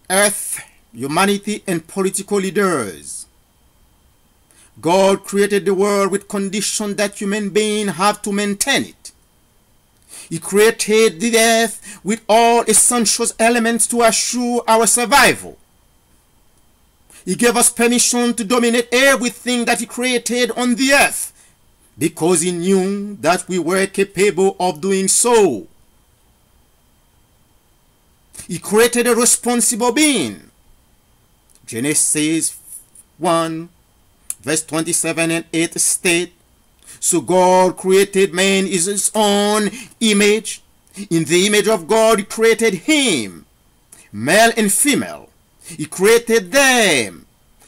Earth, humanity, and political leaders. God created the world with conditions that human beings have to maintain it. He created the earth with all essential elements to assure our survival. He gave us permission to dominate everything that He created on the earth because He knew that we were capable of doing so. He created a responsible being. Genesis 1 verse 27 and 8 state, so God created man in His own image. In the image of God He created him, male and female. He created them.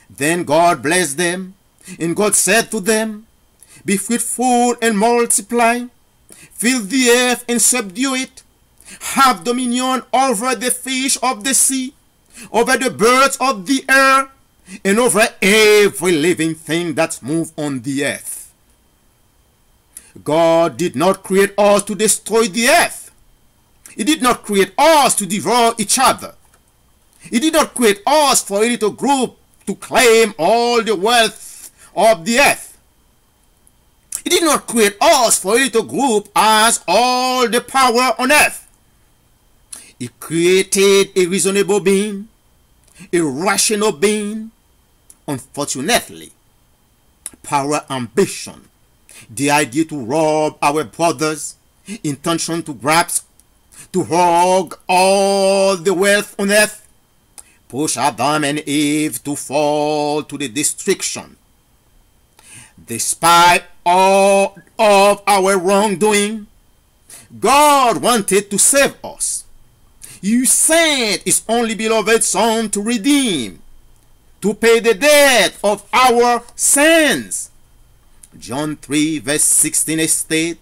Then God blessed them, and God said to them, be fruitful and multiply, fill the earth and subdue it, have dominion over the fish of the sea, over the birds of the air, and over every living thing that moves on the earth. God did not create us to destroy the earth. He did not create us to devour each other. He did not create us for a little group to claim all the wealth of the earth. He did not create us for a little group as all the power on earth. He created a reasonable being, a rational being. Unfortunately, power, ambition, the idea to rob our brothers, intention to grasp, to hog all the wealth on earth, push Adam and Eve to fall to the destruction. Despite all of our wrongdoing, God wanted to save us. He sent His only beloved Son to redeem, to pay the debt of our sins. John 3 verse 16 states,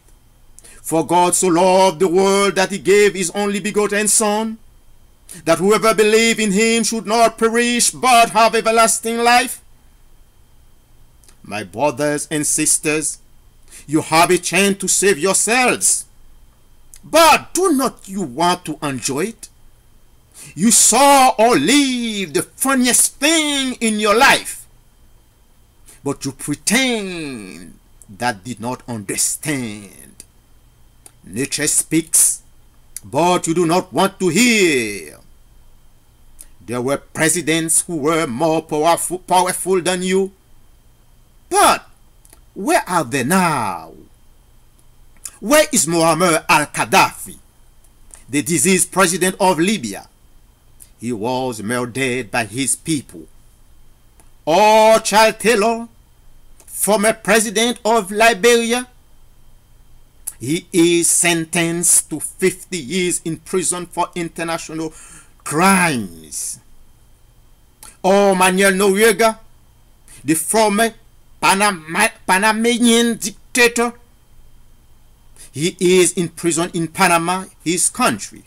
for God so loved the world that He gave His only begotten Son, that whoever believes in Him should not perish but have everlasting life. My brothers and sisters, you have a chance to save yourselves, but do not you want to enjoy it? You saw or lived the funniest thing in your life, but you pretend that did not understand. Nature speaks, but you do not want to hear. There were presidents who were more powerful than you, but where are they now? Where is Muammar al-Gaddafi, the diseased president of Libya? He was murdered by his people. Or Charles Taylor, former president of Liberia, he is sentenced to 50 years in prison for international crimes. Or Manuel Noriega, the former Panamanian dictator, he is in prison in Panama, his country,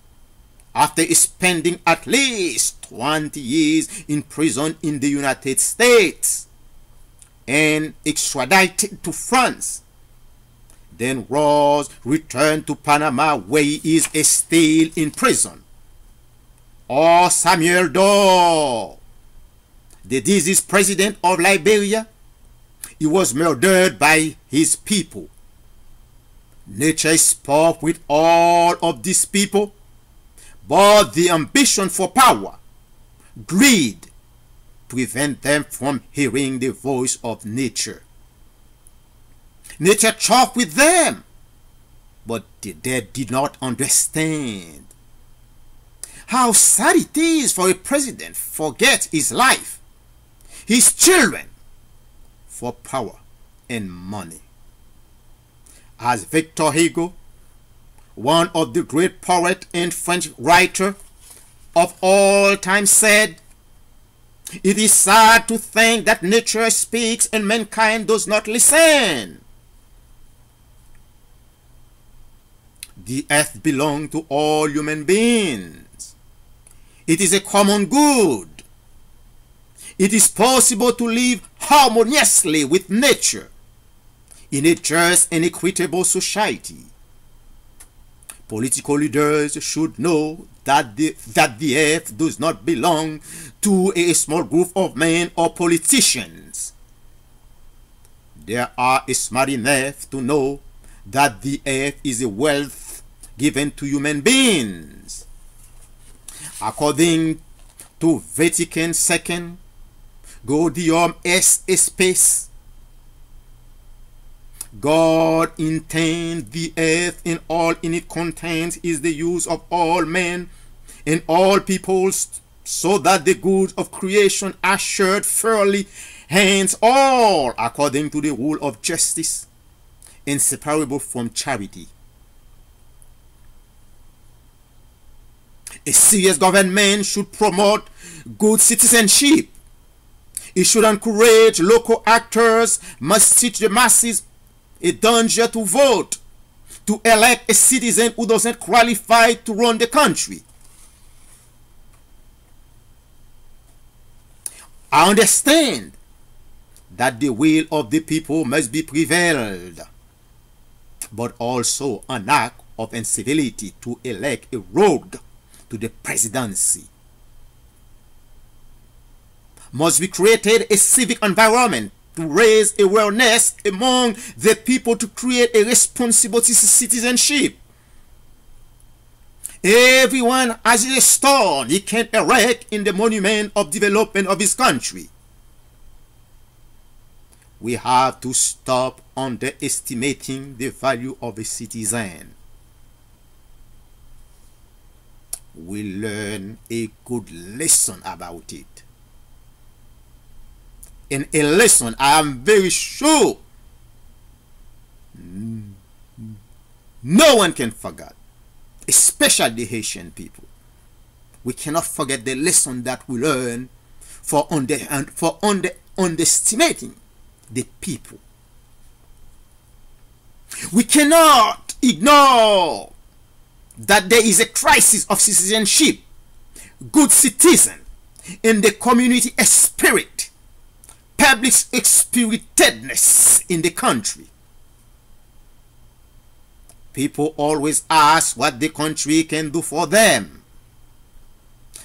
after spending at least 20 years in prison in the United States and extradited to France. Then was returned to Panama, where he is still in prison. Or Samuel Doe, the diseased president of Liberia, he was murdered by his people. Nature spoke with all of these people, but the ambition for power, greed, prevent them from hearing the voice of nature. Nature talked with them, but they did not understand. How sad it is for a president to forget his life, his children, for power and money. As Victor Hugo, one of the great poet and French writer of all time, said, it is sad to think that nature speaks and mankind does not listen. The earth belongs to all human beings. It is a common good. It is possible to live harmoniously with nature in a just and equitable society. Political leaders should know that the earth does not belong to a small group of men or politicians. They are smart enough to know that the earth is a wealth given to human beings. According to Vatican II, Gaudium et Spes, God intends the earth and all in it contains is the use of all men and all peoples, so that the goods of creation are shared fairly, hence all according to the rule of justice, inseparable from charity. A serious government should promote good citizenship. It should encourage local actors, must teach the masses a danger to vote, to elect a citizen who doesn't qualify to run the country. I understand that the will of the people must be prevailed, but also an act of incivility to elect a rogue to the presidency. Must be created a civic environment to raise awareness among the people to create a responsible citizenship. Everyone has a stone he can erect in the monument of development of his country. We have to stop underestimating the value of a citizen. We learn a good lesson about it. And a lesson I am very sure no one can forget, especially the Haitian people. We cannot forget the lesson that we learn for underestimating the people. We cannot ignore that there is a crisis of citizenship, good citizen, in the community spirit, public spiritedness in the country. People always ask what the country can do for them.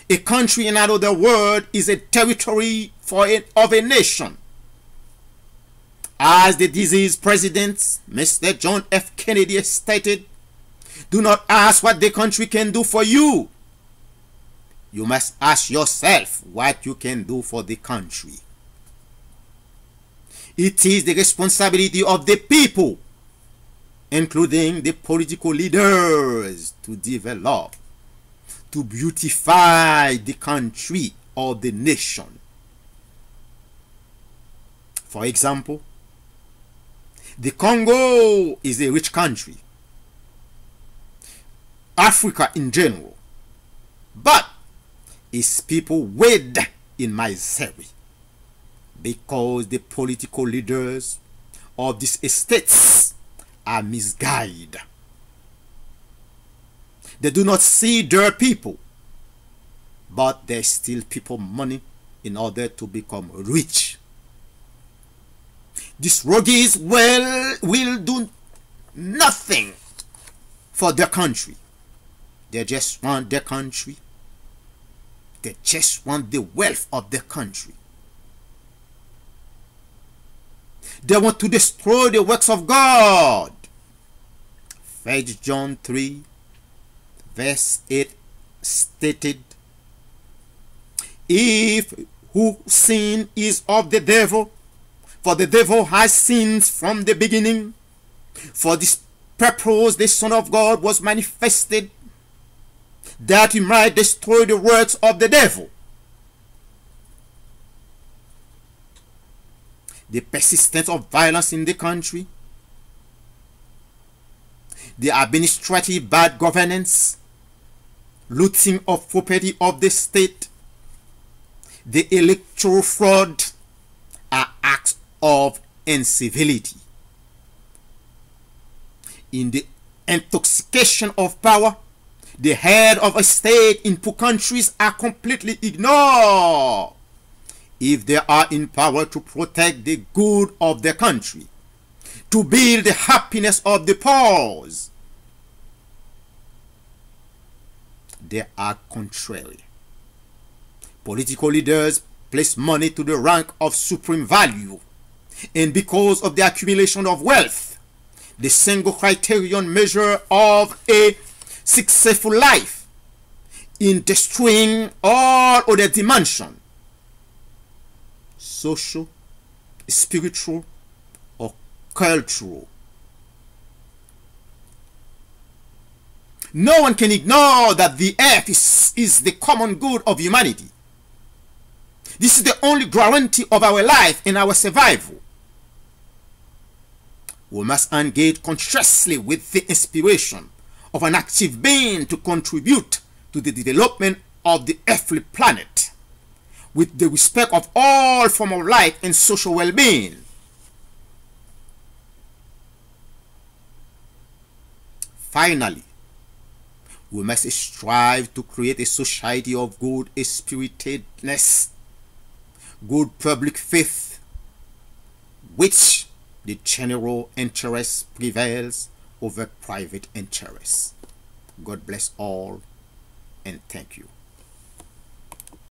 A country, in other words, is a territory of a nation. As the deceased president, Mr. John F. Kennedy, stated, do not ask what the country can do for you. You must ask yourself what you can do for the country. It is the responsibility of the people, including the political leaders, to develop, to beautify the country or the nation. For example, the Congo is a rich country, Africa in general, but its people wade in misery because the political leaders of these estates are misguided. They do not see their people, but they steal people money in order to become rich. These rogues will do nothing for their country. They just want their country. They just want the wealth of their country. They want to destroy the works of God. 1 John 3 verse 8 stated, if who sin is of the devil, for the devil has sinned from the beginning. For this purpose the Son of God was manifested, that he might destroy the works of the devil. The persistence of violence in the country, the administrative bad governance, looting of property of the state, the electoral fraud are acts of incivility. In the intoxication of power, the head of a state in poor countries are completely ignored if they are in power to protect the good of their country, to build the happiness of the poor. they are contrary. Political leaders place money to the rank of supreme value, and because of the accumulation of wealth, the single criterion measure of a successful life, in destroying all other dimensions, social, spiritual, or cultural. No one can ignore that the earth is the common good of humanity. This is the only guarantee of our life and our survival. We must engage consciously with the inspiration of an active being to contribute to the development of the earthly planet, with the respect of all forms of life and social well-being. Finally, we must strive to create a society of good spiritedness, good public faith, which the general interest prevails over private interests. God bless all, and thank you.